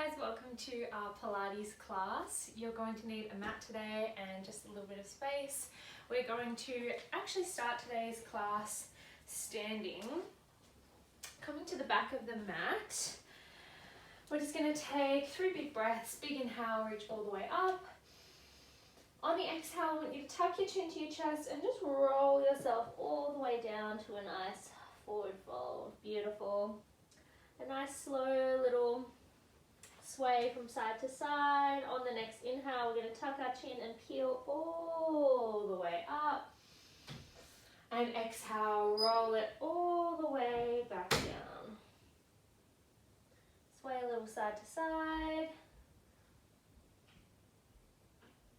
guys, welcome to our Pilates class. You're going to need a mat today and just a little bit of space. We're going to actually start today's class standing. Coming to the back of the mat, we're just going to take 3 big breaths. Big inhale, reach all the way up. On the exhale, I want you to tuck your chin to your chest and just roll yourself all the way down to a nice forward fold. Beautiful. A nice slow little sway from side to side. On the next inhale, we're going to tuck our chin and peel all the way up. And exhale, roll it all the way back down. Sway a little side to side.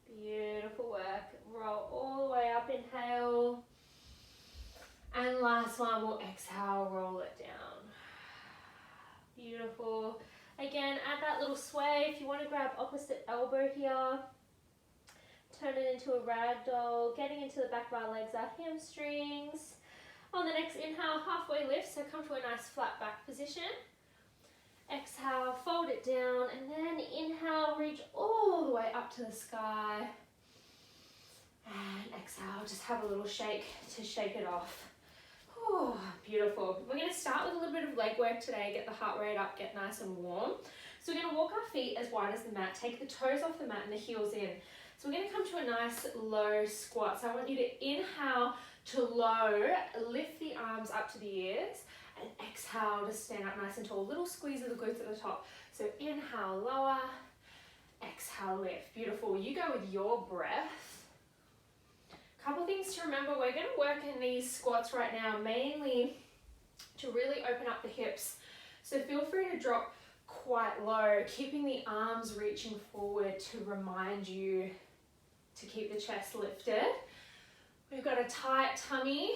Beautiful work. Roll all the way up, inhale. And last one, we'll exhale, roll it down. Beautiful. Again, add that little sway. If you want to grab opposite elbow here, turn it into a ragdoll. Getting into the back of our legs, our hamstrings. On the next inhale, halfway lift, so come to a nice flat back position. Exhale, fold it down, and then inhale, reach all the way up to the sky. And exhale, just have a little shake to shake it off. Oh, beautiful. We're going to start with a little bit of leg work today, get the heart rate up, get nice and warm. So we're going to walk our feet as wide as the mat, take the toes off the mat and the heels in. So we're going to come to a nice low squat. So I want you to inhale to low, lift the arms up to the ears, and exhale to stand up nice and tall. Little squeeze of the glutes at the top. So inhale, lower, exhale, lift. Beautiful. You go with your breath. Couple things to remember, we're going to work in these squats right now mainly to really open up the hips. So feel free to drop quite low, keeping the arms reaching forward to remind you to keep the chest lifted. We've got a tight tummy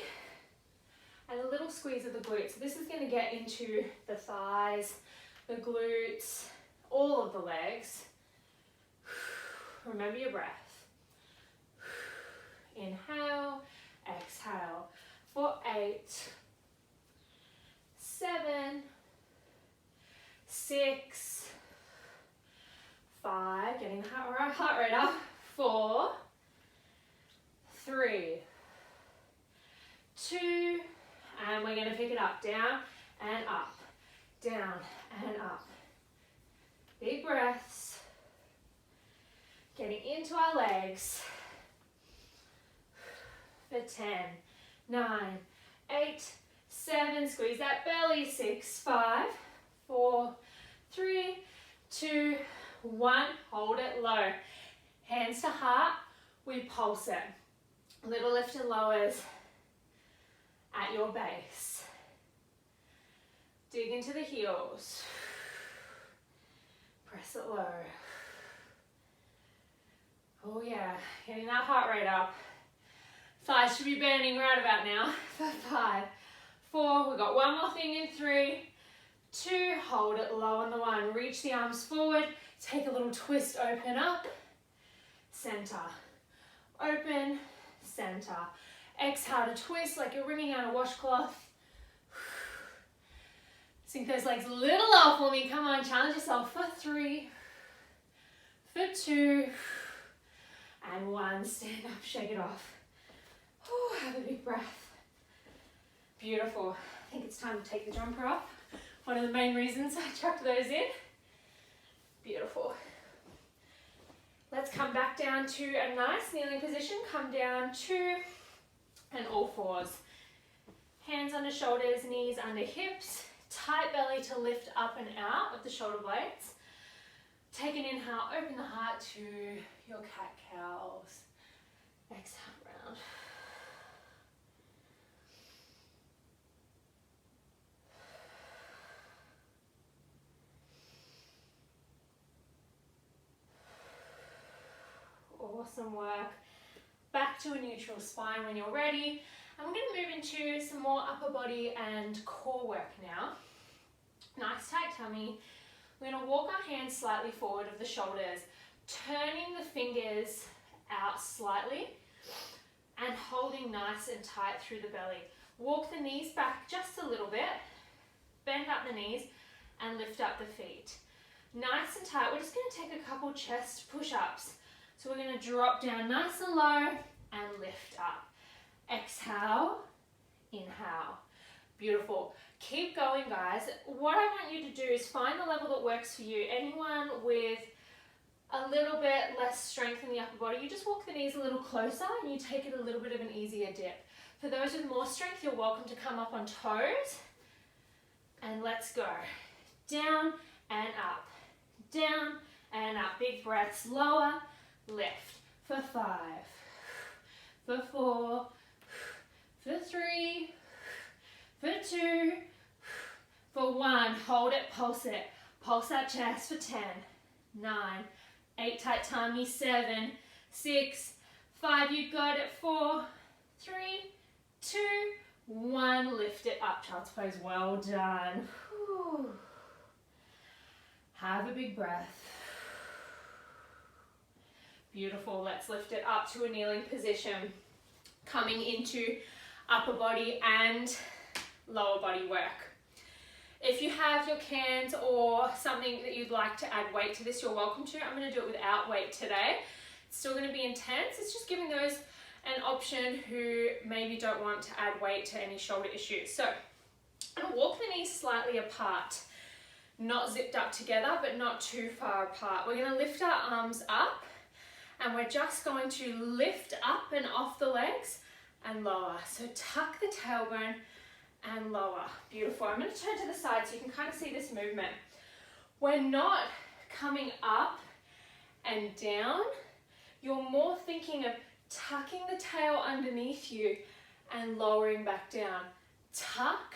and a little squeeze of the glutes. So this is going to get into the thighs, the glutes, all of the legs. Remember your breath. Inhale, exhale for 8, 7, 6, 5, getting the heart rate up, 4, 3, 2, and we're going to pick it up, down and up, down and up. Big breaths, getting into our legs. For 10, 9, 8, 7, squeeze that belly, 6, 5, 4, 3, 2, 1, hold it low. Hands to heart, we pulse it. Little lift and lowers at your base. Dig into the heels. Press it low. Oh yeah, getting that heart rate up. Thighs should be burning right about now. For 5, 4, we've got one more thing in 3, 2, hold it low on the 1. Reach the arms forward, take a little twist, open up, center. Open, center. Exhale to twist like you're wringing out a washcloth. Sink those legs a little low for me. Come on, challenge yourself for 3, for 2, and 1. Stand up, shake it off. Oh, have a big breath. Beautiful. I think it's time to take the jumper off. One of the main reasons I chucked those in. Beautiful. Let's come back down to a nice kneeling position. Come down to an all fours. Hands under shoulders, knees under hips. Tight belly to lift up and out of the shoulder blades. Take an inhale, open the heart to your cat-cows. Exhale, round. Awesome work. Back to a neutral spine when you're ready. And we're going to move into some more upper body and core work now. Nice tight tummy. We're going to walk our hands slightly forward of the shoulders, turning the fingers out slightly and holding nice and tight through the belly. Walk the knees back just a little bit, bend up the knees and lift up the feet. Nice and tight. We're just going to take a couple chest push-ups. So we're going to drop down nice and low and lift up. Exhale, inhale. Beautiful. Keep going, guys. What I want you to do is find the level that works for you. Anyone with a little bit less strength in the upper body, you just walk the knees a little closer and you take it a little bit of an easier dip. For those with more strength, you're welcome to come up on toes. And let's go. Down and up. Down and up. Big breaths. Lower, lift. For 5. For 4. For 3. For 2. For 1. Hold it, pulse it. Pulse that chest for 10. 9. 8, tight tummy. 7. 6. 5, you got it. 4. 3. 2. 1. Lift it up. Child's pose. Well done. Whew. Have a big breath. Beautiful. Let's lift it up to a kneeling position. Coming into upper body and lower body work. If you have your cans or something that you'd like to add weight to this, you're welcome to. I'm going to do it without weight today. It's still going to be intense. It's just giving those an option who maybe don't want to add weight to any shoulder issues. So I'm going to walk the knees slightly apart, not zipped up together, but not too far apart. We're going to lift our arms up and we're just going to lift up and off the legs and lower. So tuck the tailbone and lower. Beautiful. I'm going to turn to the side so you can kind of see this movement. We're not coming up and down. You're more thinking of tucking the tail underneath you and lowering back down. Tuck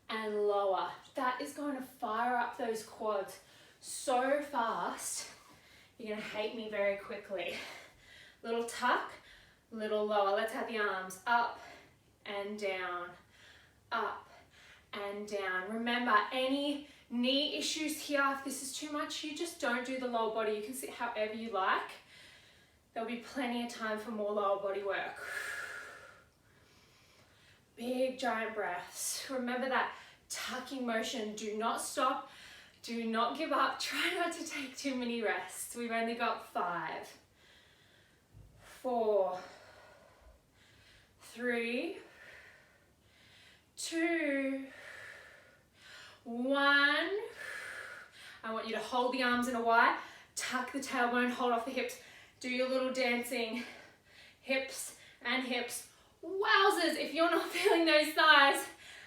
and lower. That is going to fire up those quads so fast, you're going to hate me very quickly. Little tuck, little lower. Let's have the arms up and down, up and down. Remember, any knee issues here, if this is too much, you just don't do the lower body. You can sit however you like. There'll be plenty of time for more lower body work. Big giant breaths. Remember that tucking motion. Do not stop. Do not give up. Try not to take too many rests. We've only got 5, 4, 3, 2, 1. I want you to hold the arms in a Y. Tuck the tailbone, hold off the hips. Do your little dancing hips and hips. Wowzers, if you're not feeling those thighs,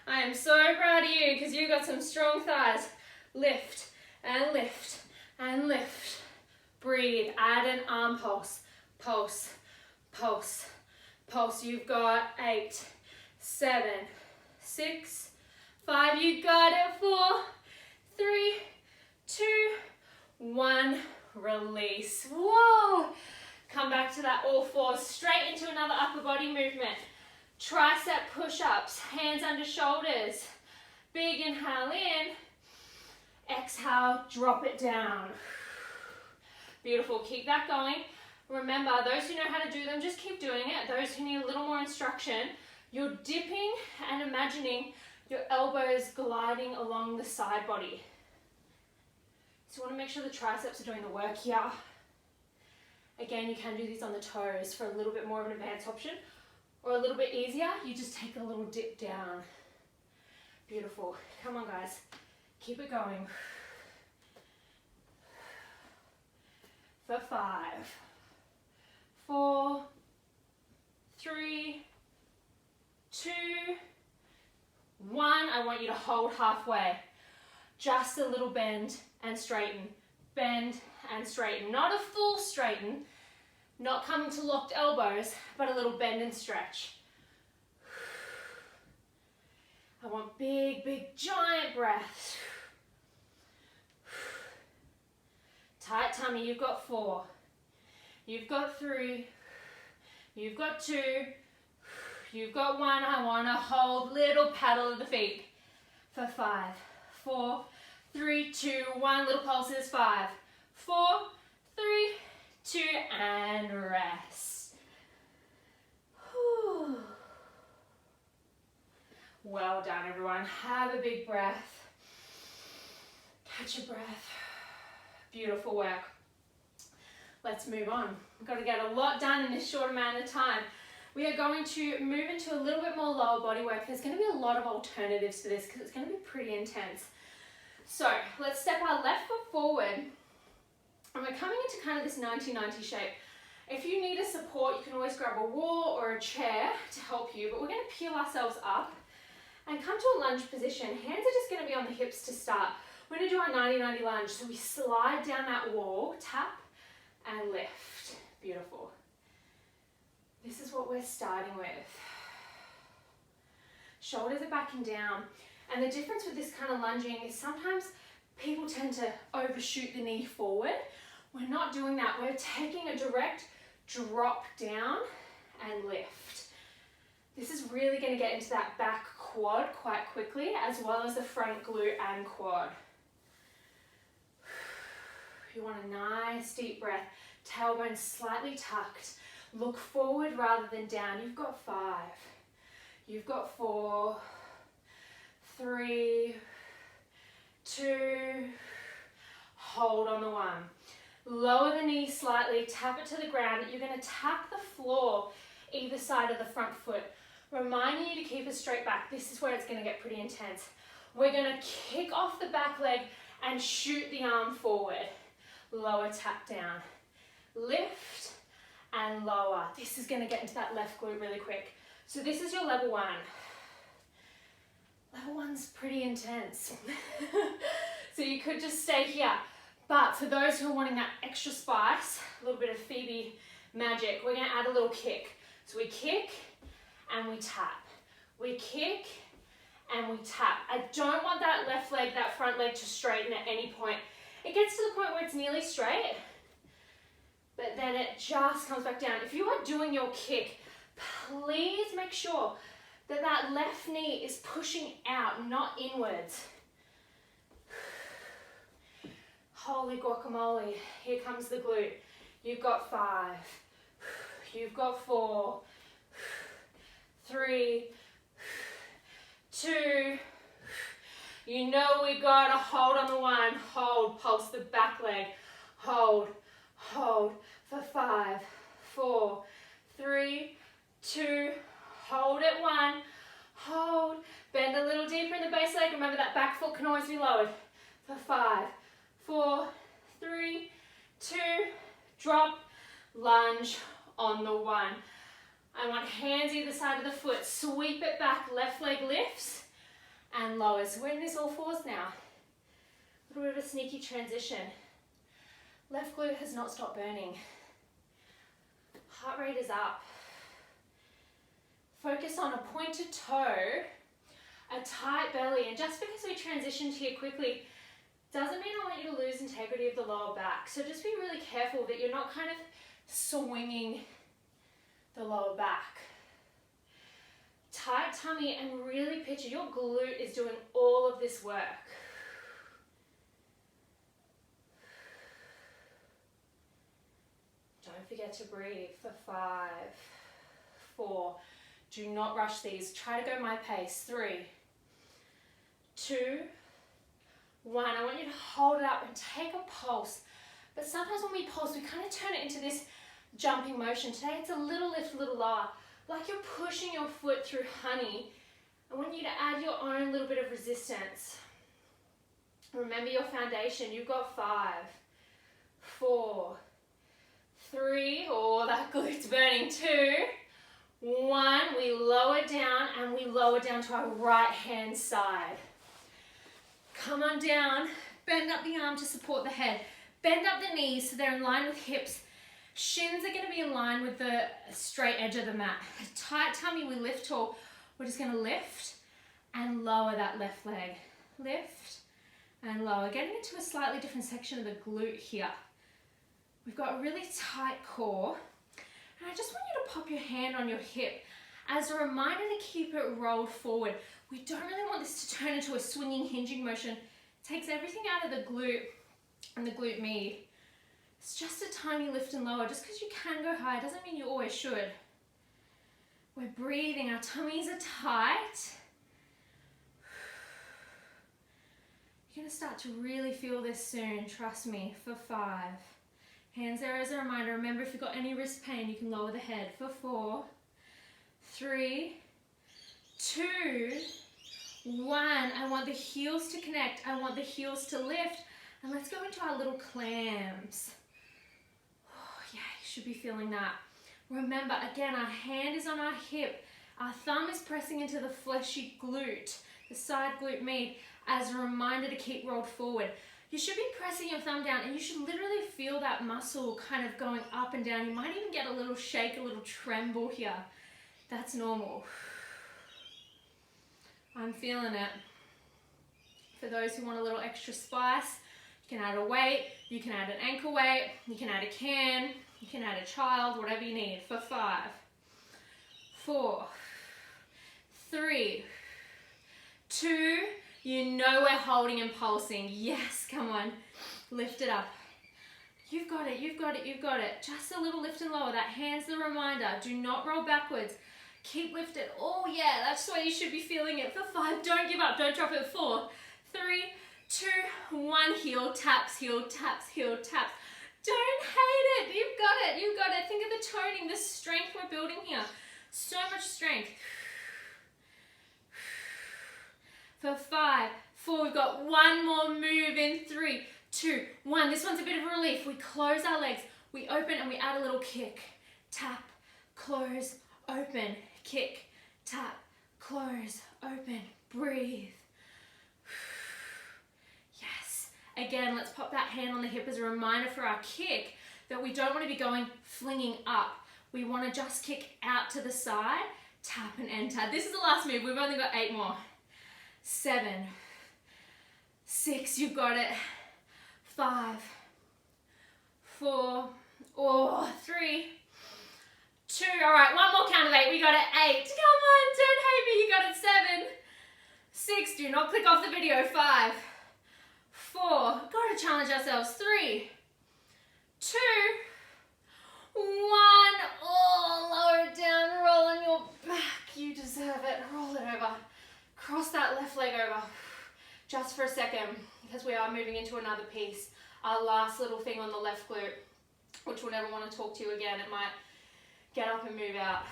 I am so proud of you because you've got some strong thighs. Lift and lift and lift. Breathe, add an arm pulse. Pulse, pulse, pulse. You've got 8, 7, 6, 5. You got it. 4, 3, 2, 1. Release. Whoa. Come back to that all fours. Straight into another upper body movement. Tricep push-ups. Hands under shoulders. Big inhale in. Exhale, drop it down. Beautiful. Keep that going. Remember, those who know how to do them, just keep doing it. Those who need a little more instruction, you're dipping and imagining your elbows gliding along the side body. So you want to make sure the triceps are doing the work here. Again, you can do these on the toes for a little bit more of an advanced option, or a little bit easier, you just take a little dip down. Beautiful. Come on, guys. Keep it going. For 5, 4, 3, 2, 1. I want you to hold halfway. Just a little bend and straighten. Bend and straighten. Not a full straighten, not coming to locked elbows, but a little bend and stretch. I want big, big, giant breaths. Tight tummy, you've got 4. You've got 3. You've got 2. You've got 1. I want to hold little paddle of the feet. For 5, 4, 3, 2, 1. Little pulses. 5, 4, 3, 2, and rest. Whew. Well done, everyone. Have a big breath. Catch your breath. Beautiful work. Let's move on. We've got to get a lot done in this short amount of time. We are going to move into a little bit more lower body work. There's going to be a lot of alternatives for this because it's going to be pretty intense. So let's step our left foot forward, and we're coming into kind of this 90-90 shape. If you need a support, you can always grab a wall or a chair to help you, but we're going to peel ourselves up and come to a lunge position. Hands are just going to be on the hips to start. We're going to do our 90-90 lunge. So we slide down that wall, tap and lift. Beautiful. This is what we're starting with. Shoulders are back and down. And the difference with this kind of lunging is sometimes people tend to overshoot the knee forward. We're not doing that. We're taking a direct drop down and lift. This is really going to get into that back quad quite quickly, as well as the front glute and quad. You want a nice deep breath. Tailbone slightly tucked. Look forward rather than down. You've got 5. You've got 4, 3, 2, hold on the 1. Lower the knee slightly, tap it to the ground. You're going to tap the floor either side of the front foot, reminding you to keep a straight back. This is where it's going to get pretty intense. We're going to kick off the back leg and shoot the arm forward. Lower, tap down. Lift and lower. This is going to get into that left glute really quick. So this is your level 1. Level 1's pretty intense. So you could just stay here. But for those who are wanting that extra spice, a little bit of Phoebe magic, we're going to add a little kick. So we kick and we tap. We kick and we tap. I don't want that left leg, that front leg to straighten at any point. It gets to the point where it's nearly straight, but then it just comes back down. If you are doing your kick, please make sure that that left knee is pushing out, not inwards. Holy guacamole, here comes the glute. You've got 5, you've got 4, 3, 2, you know we got to hold on the 1, hold, pulse the back leg, hold, hold for 5, 4, 3, 2, hold it 1, hold, bend a little deeper in the base leg. Remember that back foot can always be lowered for 5, 4, 3, 2, drop, lunge on the 1. I want hands either side of the foot, sweep it back, left leg lifts and lowers. We're in this all fours now. A little bit of a sneaky transition. Left glute has not stopped burning. Heart rate is up. Focus on a pointed toe, a tight belly, and just because we transitioned here quickly doesn't mean I want you to lose integrity of the lower back. So just be really careful that you're not kind of swinging the lower back. Tight tummy and really picture your glute is doing all of this work. Don't forget to breathe for 5, 4. Do not rush these. Try to go my pace. 3, 2, 1. I want you to hold it up and take a pulse. But sometimes when we pulse, we kind of turn it into this jumping motion. Today it's a little lift, a little lower. Like you're pushing your foot through honey. I want you to add your own little bit of resistance. Remember your foundation. You've got 5, 4, 3. Oh, that glute's burning. 2, 1. We lower down and we lower down to our right hand side. Come on down. Bend up the arm to support the head. Bend up the knees so they're in line with hips. Shins are going to be in line with the straight edge of the mat. Tight tummy, we lift tall. We're just going to lift and lower that left leg. Lift and lower. Getting into a slightly different section of the glute here. We've got a really tight core. And I just want you to pop your hand on your hip as a reminder to keep it rolled forward. We don't really want this to turn into a swinging, hinging motion. It takes everything out of the glute and the glute med. It's just a tiny lift and lower. Just because you can go high doesn't mean you always should. We're breathing, our tummies are tight. You You're gonna start to really feel this soon, trust me. For 5. Hands there as a reminder. Remember, if you've got any wrist pain, you can lower the head. For 4, 3, 2, 1. I want the heels to connect. I want the heels to lift. And let's go into our little clams. Oh, yeah, you should be feeling that. Remember, again, our hand is on our hip. Our thumb is pressing into the fleshy glute, the side glute med, as a reminder to keep rolled forward. You should be pressing your thumb down and you should literally feel that muscle kind of going up and down. You might even get a little shake, a little tremble here. That's normal. I'm feeling it. For those who want a little extra spice, you can add a weight, you can add an ankle weight, you can add a can, you can add a child, whatever you need. For 5, 4, 3, 2, you know we're holding and pulsing. Yes, come on. Lift it up. You've got it, you've got it, you've got it. Just a little lift and lower. That hand's the reminder. Do not roll backwards. Keep lifted. Oh yeah, that's the way you should be feeling it. For 5, don't give up, don't drop it. 4, 3, 2, 1. Heel taps, heel taps, heel taps. Don't hate it. You've got it, you've got it. Think of the toning, the strength we're building here. So much strength. For 5, 4, we've got one more move in 3, 2, 1. This one's a bit of a relief. We close our legs, we open and we add a little kick. Tap, close, open, kick, tap, close, open, breathe. Yes. Again, let's pop that hand on the hip as a reminder for our kick that we don't want to be going flinging up. We want to just kick out to the side, tap and enter. This is the last move. We've only got 8 more. 7, 6, you've got it. 5, 4, 3, 2. All right, one more count of 8. We got it. 8. Come on, don't hate me. You got it. 7, 6. Do not click off the video. 5, 4. Got to challenge ourselves. 3, 2, 1. Oh, lower it down. Roll on your back. You deserve it. Roll it over. Cross that left leg over just for a second because we are moving into another piece. Our last little thing on the left glute, which we'll never want to talk to you again. It might get up and move out.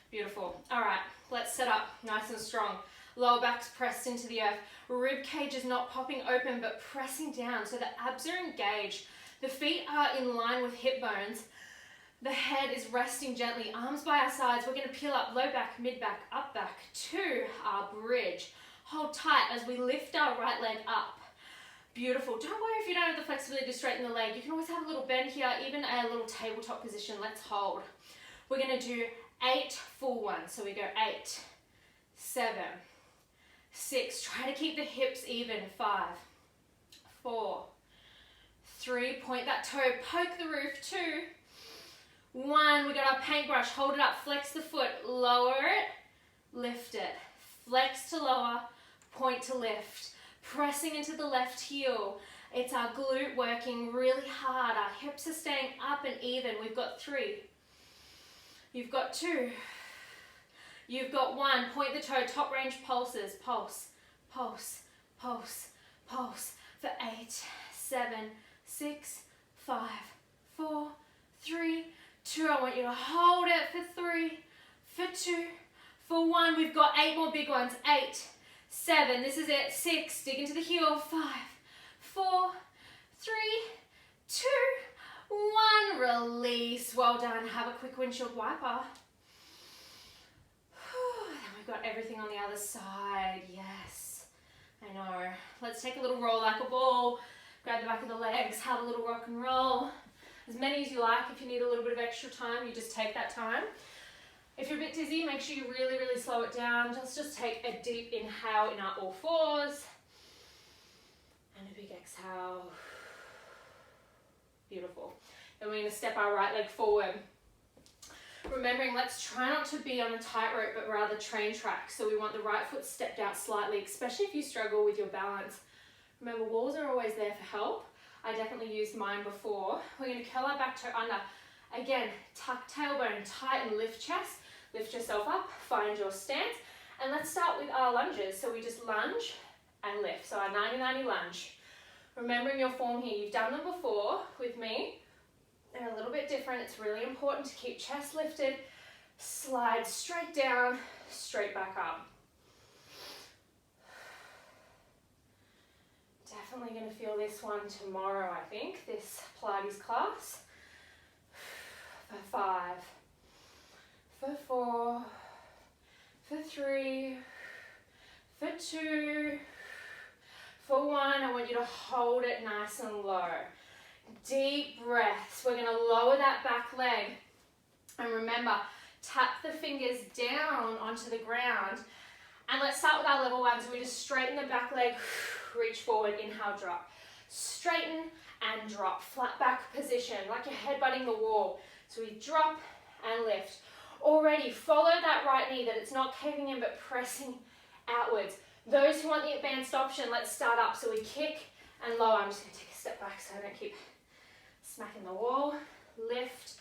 Beautiful. All right, let's set up nice and strong. Lower back's pressed into the earth. Rib cage is not popping open but pressing down so the abs are engaged. The feet are in line with hip bones. The head is resting gently, arms by our sides. We're going to peel up, low back, mid back, up back to our bridge. Hold tight as we lift our right leg up. Beautiful. Don't worry if you don't have the flexibility to straighten the leg. You can always have a little bend here, even a little tabletop position. Let's hold. We're going to do 8 full ones. So we go 8, 7, 6. Try to keep the hips even. 5, 4, 3. Point that toe, poke the roof. 2, 1, we got our paintbrush, hold it up, flex the foot, lower it, lift it, flex to lower, point to lift, pressing into the left heel. It's our glute working really hard, our hips are staying up and even. We've got 3, you've got 2, you've got 1, point the toe, top range pulses, pulse, pulse, pulse, pulse, for 8, 7, 6, 5, 4, 3, 2, I want you to hold it for 3, for 2, for 1. We've got 8 more big ones. 8, 7, this is it. 6, dig into the heel. 5, 4, 3, 2, 1. Release. Well done. Have a quick windshield wiper. Then we've got everything on the other side. Yes, I know. Let's take a little roll like a ball. Grab the back of the legs. Have a little rock and roll. As many as you like. If you need a little bit of extra time, you just take that time. If you're a bit dizzy, make sure you really, really slow it down. Just take a deep inhale in our all fours. And a big exhale. Beautiful. Then we're going to step our right leg forward. Remembering, let's try not to be on a tightrope, but rather train track. So we want the right foot stepped out slightly, especially if you struggle with your balance. Remember, walls are always there for help. I definitely used mine before. We're going to curl our back toe under. Again, tuck tailbone, tighten, lift chest. Lift yourself up, find your stance. And let's start with our lunges. So we just lunge and lift. So our 90-90 lunge. Remembering your form here, you've done them before with me. They're a little bit different. It's really important to keep chest lifted, slide straight down, straight back up. Definitely going to feel this one tomorrow, I think, this Pilates class. For 5, for 4, for 3, for 2, for 1. I want you to hold it nice and low. Deep breaths. We're going to lower that back leg. And remember, tap the fingers down onto the ground. And let's start with our level 1. So we just straighten the back leg, reach forward, inhale, drop. Straighten and drop. Flat back position, like you're headbutting the wall. So we drop and lift. Already follow that right knee, that it's not caving in but pressing outwards. Those who want the advanced option, let's start up. So we kick and lower. I'm just going to take a step back so I don't keep smacking the wall. Lift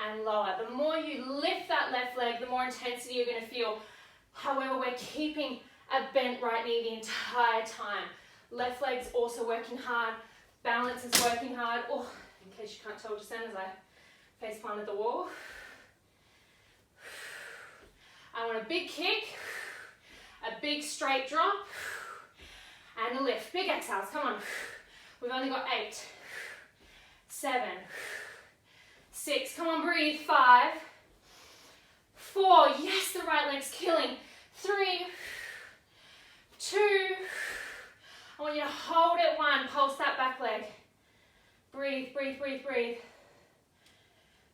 and lower. The more you lift that left leg, the more intensity you're going to feel. However, we're keeping a bent right knee the entire time. Left leg's also working hard. Balance is working hard. Oh, in case you can't tell just then as I face planted the wall. I want a big kick, a big straight drop, and a lift. Big exhales, come on. We've only got 8, 7, 6, come on, breathe. 5, 4, yes, the right leg's killing. 3, 2, I want you to hold it. 1, pulse that back leg. Breathe, breathe, breathe, breathe.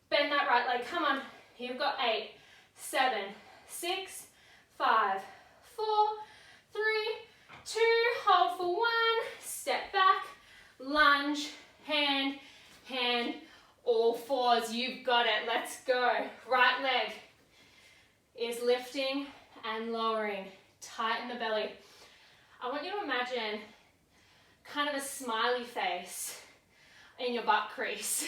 Bend that right leg, come on. You've got 8, 7, 6, 5, 4, 3, 2, hold for 1, step back, lunge, hand, hand, all 4s, you've got it, let's go. Right leg is lifting and lowering, tighten the belly. I want you to imagine kind of a smiley face in your butt crease.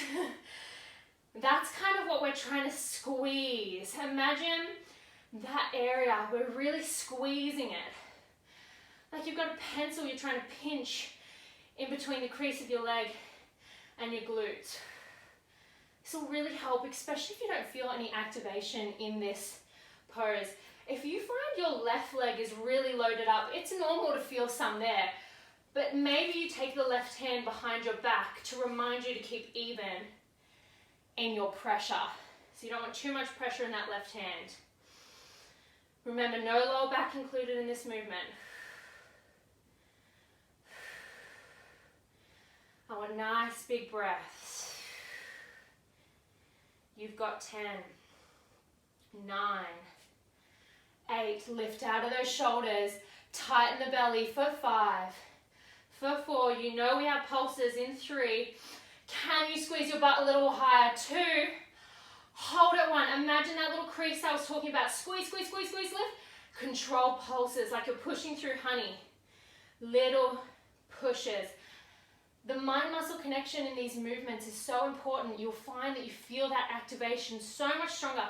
That's kind of what we're trying to squeeze. Imagine that area, we're really squeezing it. Like you've got a pencil you're trying to pinch in between the crease of your leg and your glutes. This will really help, especially if you don't feel any activation in this pose. If you find your left leg is really loaded up, it's normal to feel some there, but maybe you take the left hand behind your back to remind you to keep even in your pressure. So you don't want too much pressure in that left hand. Remember, no lower back included in this movement. I want nice big breaths. You've got 10, 9, 8, lift out of those shoulders, tighten the belly for 5, for 4, you know we have pulses in 3, can you squeeze your butt a little higher, 2, hold it 1, imagine that little crease I was talking about, squeeze, squeeze, squeeze, squeeze, lift, control pulses like you're pushing through honey, little pushes. The mind-muscle connection in these movements is so important. You'll find that you feel that activation so much stronger.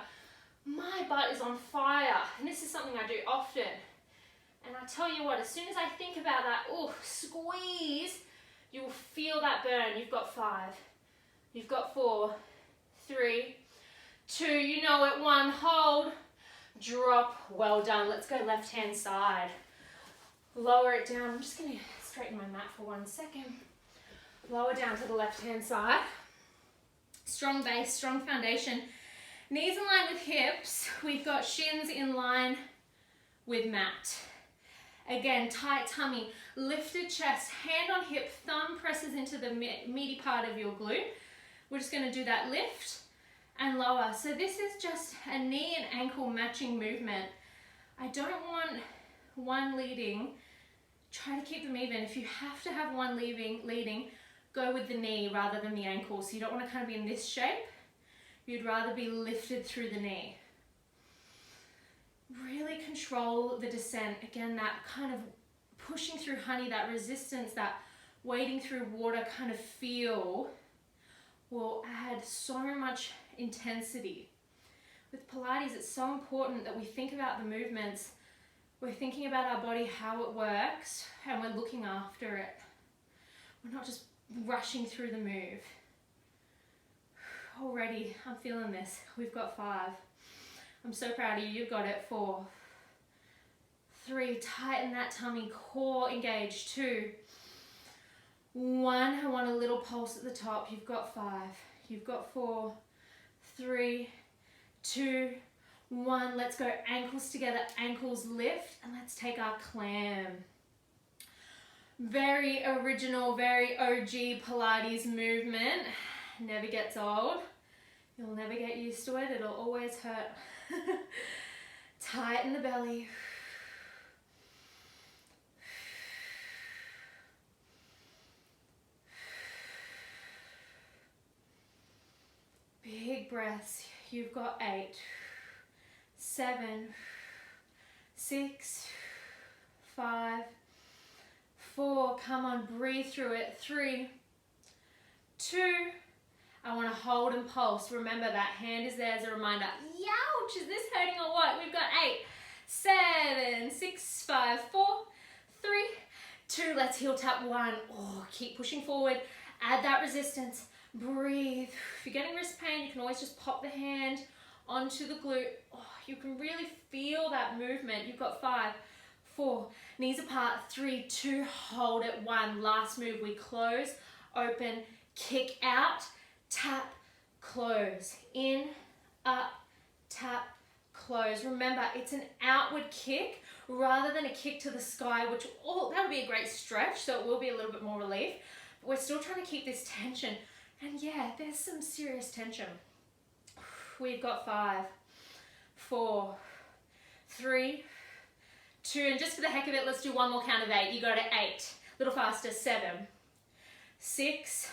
My butt is on fire, and this is something I do often. And I tell you what, as soon as I think about that, oh, squeeze, you will feel that burn. You've got 5, you've got 4, 3, 2, you know it, 1, hold, drop, well done. Let's go left hand side. Lower it down. I'm just gonna straighten my mat for 1 second. Lower down to the left hand side. Strong base, strong foundation. Knees in line with hips. We've got shins in line with mat. Again, tight tummy, lifted chest, hand on hip, thumb presses into the meaty part of your glute. We're just gonna do that lift and lower. So this is just a knee and ankle matching movement. I don't want one leading. Try to keep them even. If you have to have one leading, go with the knee rather than the ankle. So you don't want to kind of be in this shape. You'd rather be lifted through the knee. Really control the descent. Again, that kind of pushing through honey, that resistance, that wading through water kind of feel will add so much intensity. With Pilates, it's so important that we think about the movements We're thinking about our body, how it works, and we're looking after it. We're not just rushing through the move. Already, I'm feeling this. We've got 5. I'm so proud of you. You've got it. 4, 3, tighten that tummy, core engaged. 2, 1. I want a little pulse at the top. You've got 5. You've got 4, 3, 2, 1. Let's go ankles together, ankles lift, and let's take our clam. Very original, very OG Pilates movement. Never gets old. You'll never get used to it. It'll always hurt. Tighten the belly. Big breaths. You've got 8, 7, 6, 5, 4. Come on, breathe through it. 3, 2. I want to hold and pulse. Remember, that hand is there as a reminder. Youch, is this hurting or what? We've got 8, 7, 6, 5, 4, 3, 2. Let's heel tap 1. Oh, keep pushing forward. Add that resistance. Breathe. If you're getting wrist pain, you can always just pop the hand onto the glute. Oh, you can really feel that movement. You've got 5, 4, knees apart. 3, 2, hold it. 1. Last move. We close, open, kick out, tap, close. In, up, tap, close. Remember, it's an outward kick rather than a kick to the sky, which that'll be a great stretch, so it will be a little bit more relief. But we're still trying to keep this tension. And yeah, there's some serious tension. We've got 5, 4, 3, 2, and just for the heck of it, let's do one more count of 8. You go to 8, a little faster. 7, 6,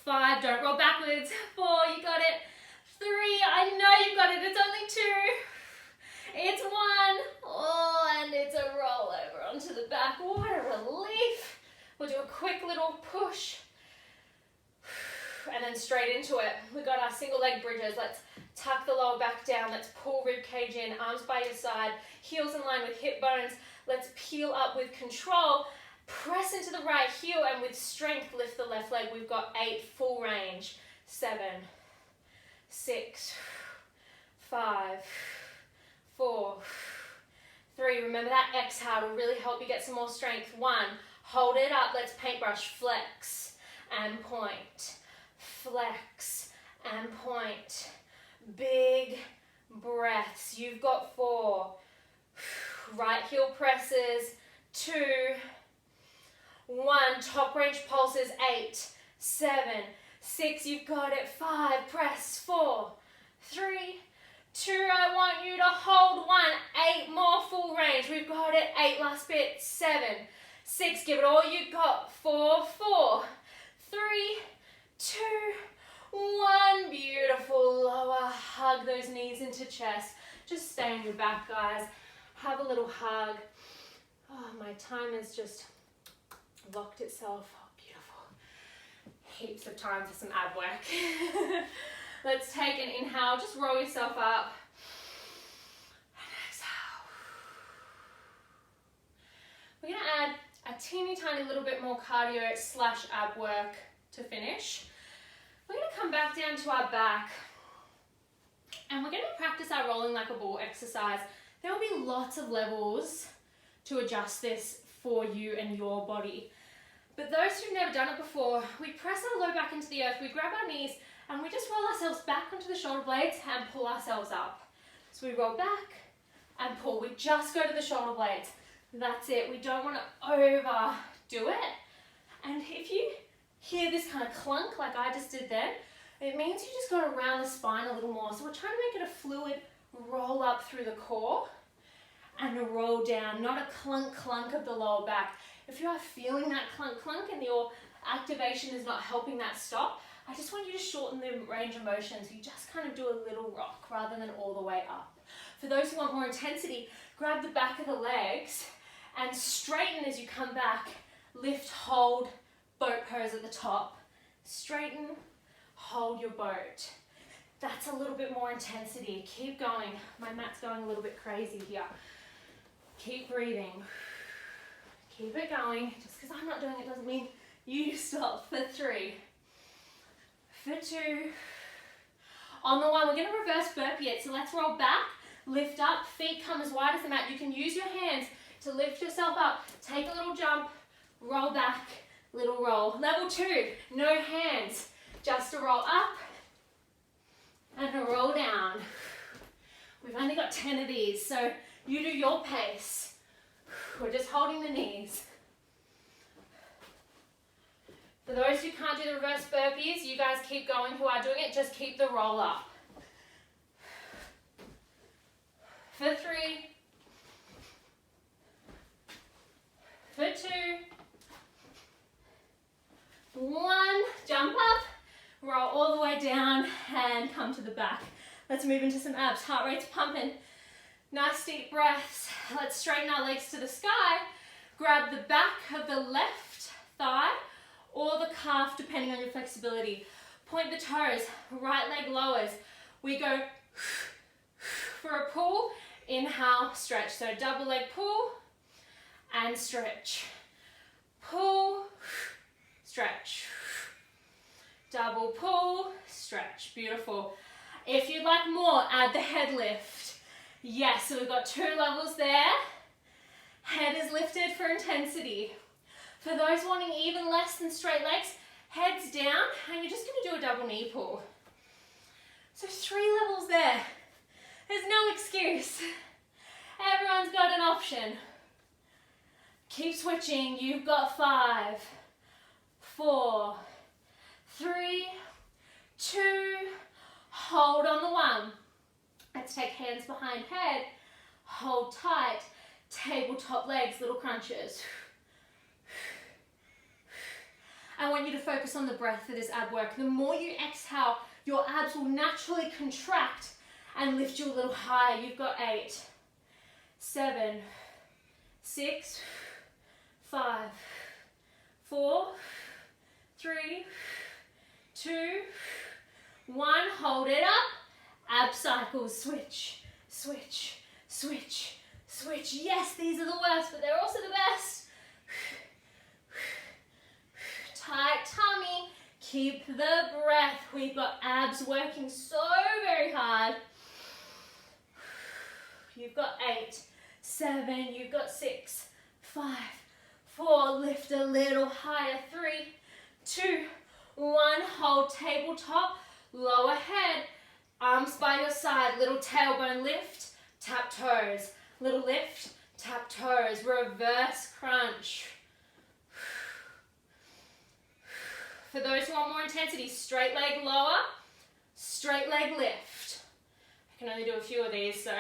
5, don't roll backwards. 4, you got it. 3, I know you got it. It's only 2. It's 1. Oh, and it's a roll over onto the back. What a relief. We'll do a quick little push. And then straight into it. We've got our single leg bridges. Let's tuck the lower back down. Let's pull rib cage in, arms by your side, heels in line with hip bones. Let's peel up with control. Press into the right heel and with strength lift the left leg. We've got 8, full range. 7, 6, 5, 4, 3. Remember that exhale to really help you get some more strength. 1, hold it up. Let's paintbrush, flex and point. Flex and point. Big breaths. You've got 4. Right heel presses. 2, 1. Top range pulses. 8, 7, 6. You've got it. 5. Press. 4, 3, 2. I want you to hold. 1. 8 more full range. We've got it. 8 last bit. 7, 6. Give it all you got. 4, 4, 3, 2, 1. Beautiful. Lower. Hug those knees into chest. Just stay on your back, guys. Have a little hug. Oh, my timer's just locked itself. Oh, beautiful. Heaps of time for some ab work. Let's take an inhale. Just roll yourself up. And exhale. We're going to add a teeny tiny little bit more cardio / ab work to finish. We're going to come back down to our back and we're going to practice our rolling like a ball exercise. There will be lots of levels to adjust this for you and your body. But those who've never done it before, we press our low back into the earth, we grab our knees and we just roll ourselves back onto the shoulder blades and pull ourselves up. So we roll back and pull. We just go to the shoulder blades. That's it. We don't want to overdo it. And if you hear this kind of clunk like I just did then, it means you just got to round the spine a little more. So we're trying to make it a fluid roll up through the core and a roll down, not a clunk clunk of the lower back. If you are feeling that clunk clunk and your activation is not helping that stop, I just want you to shorten the range of motion. So you just kind of do a little rock rather than all the way up. For those who want more intensity, grab the back of the legs and straighten as you come back. Lift, hold, boat pose at the top. Straighten, hold your boat. That's a little bit more intensity. Keep going. My mat's going a little bit crazy here. Keep breathing. Keep it going. Just because I'm not doing it doesn't mean you stop. For 3. For 2. On the 1, we're going to reverse burpee it. So let's roll back, lift up, feet come as wide as the mat. You can use your hands to lift yourself up. Take a little jump, roll back, little roll. Level 2, no hands, just a roll up and a roll down. We've only got 10 of these, so you do your pace. We're just holding the knees. For those who can't do the reverse burpees, you guys keep going who are doing it, just keep the roll up. For 3. For 2. 1, jump up, roll all the way down and come to the back. Let's move into some abs, heart rate's pumping. Nice deep breaths. Let's straighten our legs to the sky. Grab the back of the left thigh or the calf, depending on your flexibility. Point the toes, right leg lowers. We go for a pull, inhale, stretch. So double leg pull and stretch. Pull, stretch. Double pull, stretch. Beautiful. If you'd like more, add the head lift. Yes, so we've got 2 levels there. Head is lifted for intensity. For those wanting even less than straight legs, heads down, and you're just going to do a double knee pull. So 3 levels there. There's no excuse. Everyone's got an option. Keep switching. You've got 5, 4, 3, 2, hold on the 1. Let's take hands behind head, hold tight, tabletop legs, little crunches. I want you to focus on the breath for this ab work. The more you exhale, your abs will naturally contract and lift you a little higher. You've got 8, 7, 6, 5, 4, 3, 2, 1. Hold it up. Ab cycles, switch, switch, switch, switch. Yes, these are the worst, but they're also the best. Tight tummy, keep the breath. We've got abs working so very hard. You've got 8, 7, you've got 6, 5, 4, lift a little higher, 3, 2, 1, hold tabletop, lower head, arms by your side, little tailbone lift, tap toes, little lift, tap toes, reverse crunch. For those who want more intensity, straight leg lower, straight leg lift. I can only do a few of these, so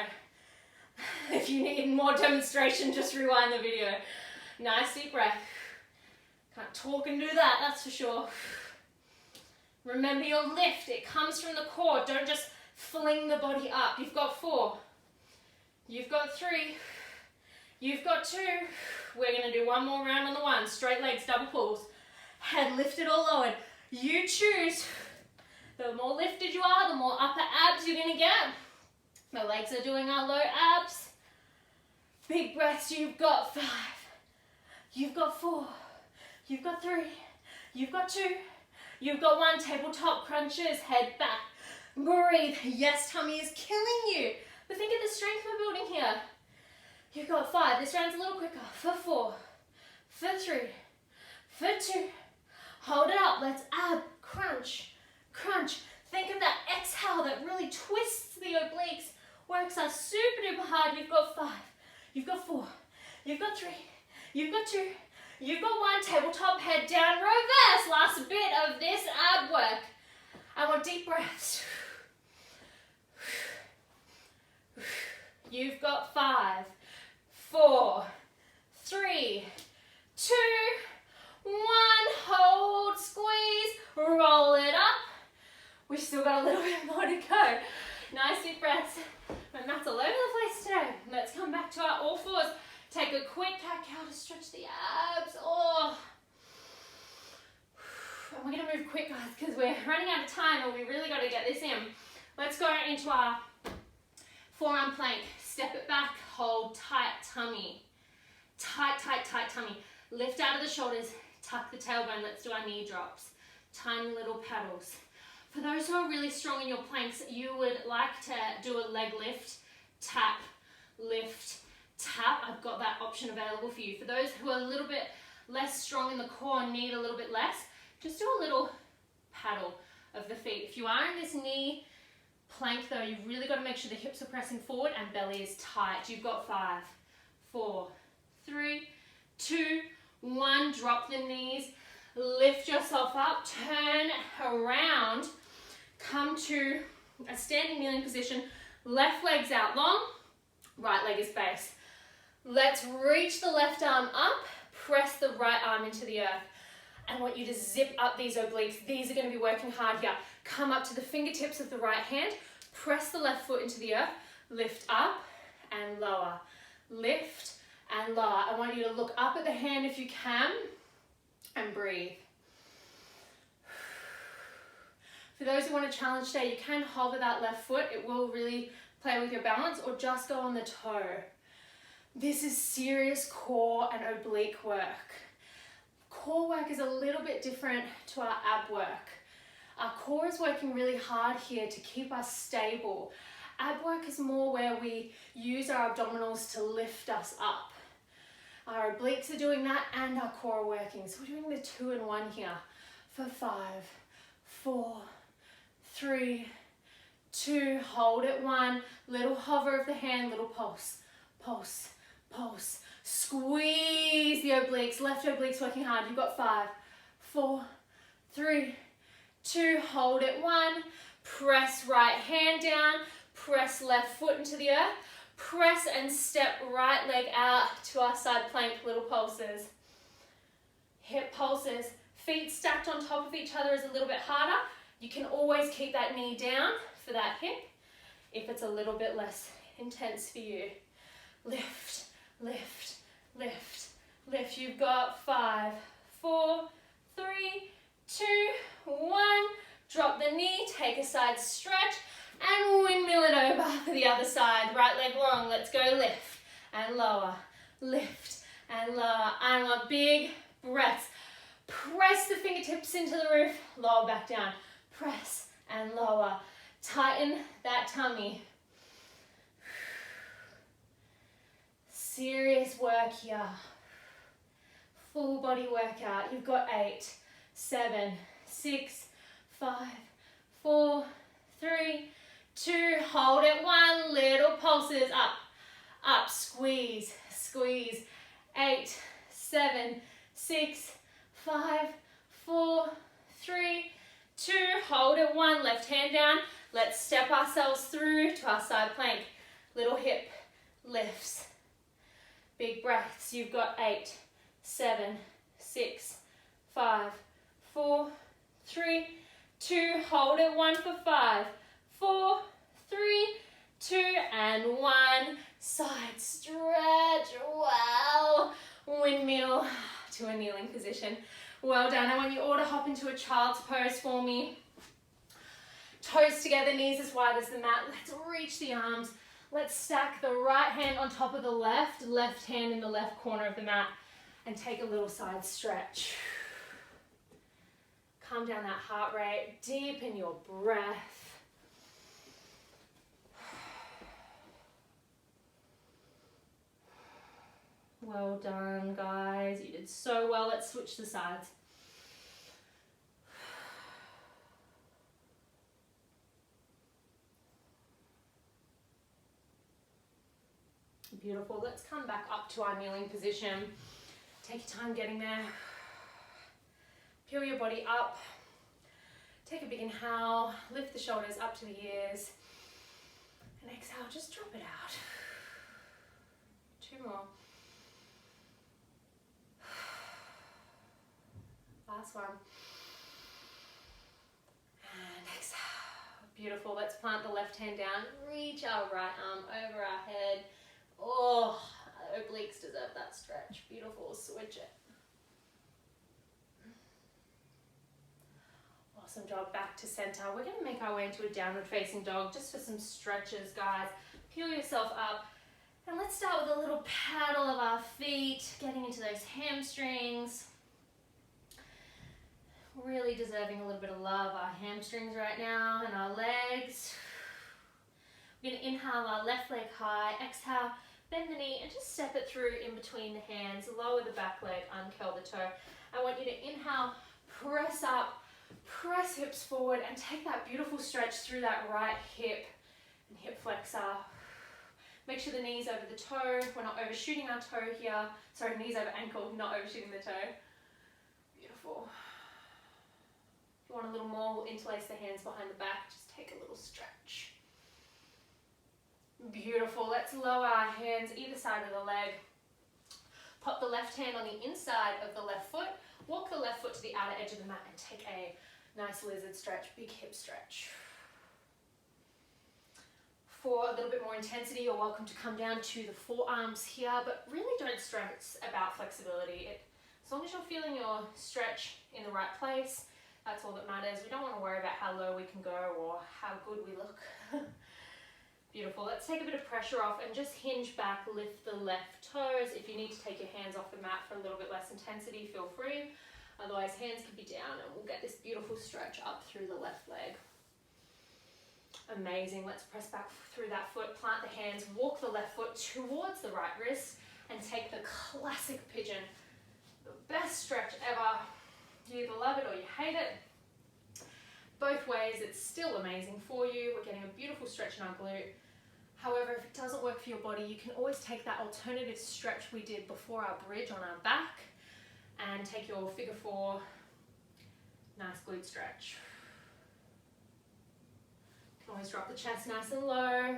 if you need more demonstration, just rewind the video. Nice deep breath. Can't talk and do that, that's for sure. Remember your lift, it comes from the core. Don't just fling the body up. You've got 4. You've got 3. You've got 2. We're going to do one more round on the 1. Straight legs, double pulls. Head lifted or lowered. You choose. The more lifted you are, the more upper abs you're going to get. My legs are doing our low abs. Big breaths. You've got 5. You've got 4. You've got 3. You've got 2. You've got 1. Tabletop crunches. Head back. Breathe. Yes, tummy is killing you. But think of the strength we're building here. You've got 5. This round's a little quicker. For 4. For 3. For 2. Hold it up. Let's ab, crunch, crunch. Think of that exhale that really twists the obliques. Works us super duper hard. You've got 5. You've got 4. You've got 3. You've got 2. You've got 1. Tabletop, head down, reverse. Last bit of this ab work. I want deep breaths. You've got 5, 4, 3, 2, 1. Hold, squeeze, roll it up. We've still got a little bit more to go. Nice deep breaths. My mat's all over the place today. Let's come back to our all fours. Take a quick cat-cow to stretch the abs. Oh. And we're going to move quick, guys, because we're running out of time and we really got to get this in. Let's go into our forearm plank. step it back, hold, tight tummy. Tight, tight, tight tummy. Lift out of the shoulders, tuck the tailbone. Let's do our knee drops. Tiny little paddles. For those who are really strong in your planks, you would like to do a leg lift, tap, lift, tap. I've got that option available for you. For those who are a little bit less strong in the core and need a little bit less, just do a little paddle of the feet. If you are in this knee plank though, you've really got to make sure the hips are pressing forward and belly is tight. You've got 5, 4, 3, 2, 1. Drop the knees, lift yourself up, turn around, come to a standing kneeling position. Left leg's out long, right leg is base. Let's reach the left arm up, press the right arm into the earth. I want you to zip up these obliques. These are going to be working hard here. Come up to the fingertips of the right hand, press the left foot into the earth, lift up and lower, lift and lower. I want you to look up at the hand if you can and breathe. For those who want a challenge today, you can hover that left foot. It will really play with your balance, or just go on the toe. This is serious core and oblique work. Core work is a little bit different to our ab work. Our core is working really hard here to keep us stable. Ab work is more where we use our abdominals to lift us up. Our obliques are doing that and our core are working. So we're doing the 2 and 1 here for 5, 4, 3, 2, hold it, 1, little hover of the hand, little pulse, pulse, pulse. Squeeze the obliques, left obliques working hard. You've got 5, 4, 3, 2, hold it, 1, press right hand down, press left foot into the earth, press and step right leg out to our side plank, little pulses. Hip pulses, feet stacked on top of each other is a little bit harder. You can always keep that knee down for that hip if it's a little bit less intense for you. Lift, lift, lift, lift. You've got 5, 4, 3, 2, 1. Drop the knee, take a side stretch, and windmill it over for the other side. Right leg long. Let's go lift and lower, lift and lower. I want big breaths. Press the fingertips into the roof, lower back down. Press and lower. Tighten that tummy. Serious work here. Full body workout. You've got 8, 7, 6, 5, 4, 3, 2. Hold it, 1. Little pulses up, up. Squeeze, squeeze. 8, 7, 6, 5, 4, 3, 2. Hold it, 1. Left hand down. Let's step ourselves through to our side plank. Little hip lifts. Big breaths. You've got 8, 7, 6, 5, 4, 3, 2. Hold it, 1 for 5, 4, 3, 2, and 1. Side stretch. Wow. Windmill to a kneeling position. Well done. I want you all to hop into a child's pose for me. Toes together, knees as wide as the mat. Let's reach the arms. Let's stack the right hand on top of the left hand in the left corner of the mat, and take a little side stretch. Calm down that heart rate, deepen your breath. Well done, guys. You did so well. Let's switch the sides. Beautiful. Let's come back up to our kneeling position. Take your time getting there. Peel your body up. Take a big inhale. Lift the shoulders up to the ears. And exhale, just drop it out. 2 more. Last one. And exhale. Beautiful. Let's plant the left hand down. Reach our right arm over our head. Oh, obliques deserve that stretch. Beautiful. Switch it. Awesome job. Back to center. We're going to make our way into a downward facing dog just for some stretches, guys. Peel yourself up. And let's start with a little paddle of our feet, getting into those hamstrings. Really deserving a little bit of love, our hamstrings right now and our legs. We're going to inhale our left leg high, exhale, bend the knee and just step it through in between the hands, lower the back leg, uncurl the toe. I want you to inhale, press up, press hips forward and take that beautiful stretch through that right hip and hip flexor. Make sure the knees over the toe, we're not overshooting our toe here. Sorry, knees over ankle, not overshooting the toe. Beautiful. If you want a little more, we'll interlace the hands behind the back, just take a little stretch. Beautiful, let's lower our hands either side of the leg. Pop the left hand on the inside of the left foot, walk the left foot to the outer edge of the mat and take a nice lizard stretch, big hip stretch. For a little bit more intensity, you're welcome to come down to the forearms here, but really don't stress about flexibility. As long as you're feeling your stretch in the right place, that's all that matters. We don't want to worry about how low we can go or how good we look. Beautiful. Let's take a bit of pressure off and just hinge back, lift the left toes. If you need to take your hands off the mat for a little bit less intensity, feel free. Otherwise, hands can be down and we'll get this beautiful stretch up through the left leg. Amazing. Let's press back through that foot, plant the hands, walk the left foot towards the right wrist and take the classic pigeon. The best stretch ever. You either love it or you hate it. Both ways, it's still amazing for you. We're getting a beautiful stretch in our glute. However, if it doesn't work for your body, you can always take that alternative stretch we did before our bridge on our back and take your figure four, nice glute stretch. You can always drop the chest nice and low.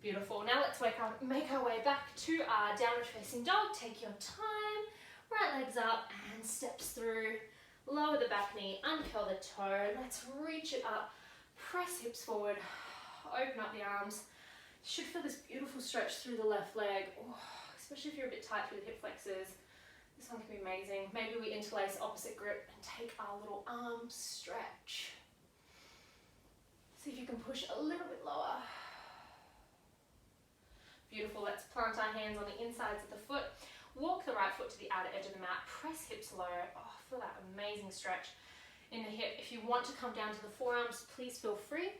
Beautiful. Now let's make our way back to our downward facing dog. Take your time, right legs up and steps through. Lower the back knee, uncurl the toe. Let's reach it up, press hips forward, open up the arms. You should feel this beautiful stretch through the left leg, especially if you're a bit tight through the hip flexors. This one can be amazing. Maybe we interlace opposite grip and take our little arm stretch. See if you can push a little bit lower. Beautiful. Let's plant our hands on the insides of the foot. Walk the right foot to the outer edge of the mat. Press hips low. Oh, feel that amazing stretch in the hip. If you want to come down to the forearms, please feel free.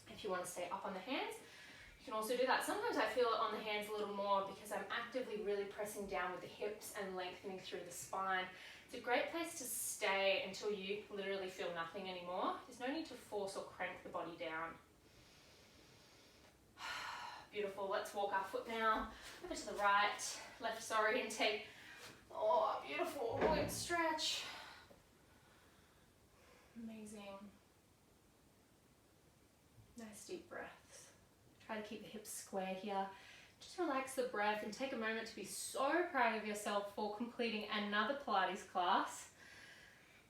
If you want to stay up on the hands, you can also do that. Sometimes I feel it on the hands a little more because I'm actively really pressing down with the hips and lengthening through the spine. It's a great place to stay until you literally feel nothing anymore. There's no need to force or crank the body down. Beautiful. Let's walk our foot now over to the right, left, sorry, and take, oh, beautiful glute stretch. Amazing. Nice deep breaths. Try to keep the hips square here. Just relax the breath and take a moment to be so proud of yourself for completing another Pilates class.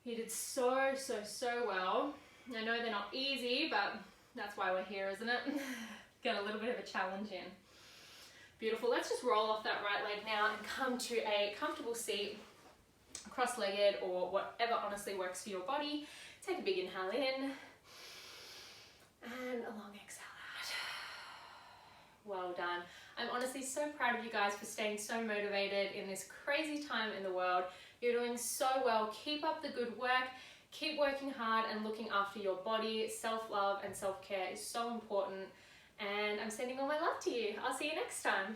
You did so well. I know they're not easy, but that's why we're here, isn't it? Get a little bit of a challenge in. Beautiful. Let's just roll off that right leg now and come to a comfortable seat, cross-legged or whatever honestly works for your body. Take a big inhale in and a long exhale out. Well done. I'm honestly so proud of you guys for staying so motivated in this crazy time in the world. You're doing so well. Keep up the good work. Keep working hard and looking after your body. Self-love and self-care is so important. And I'm sending all my love to you. I'll see you next time.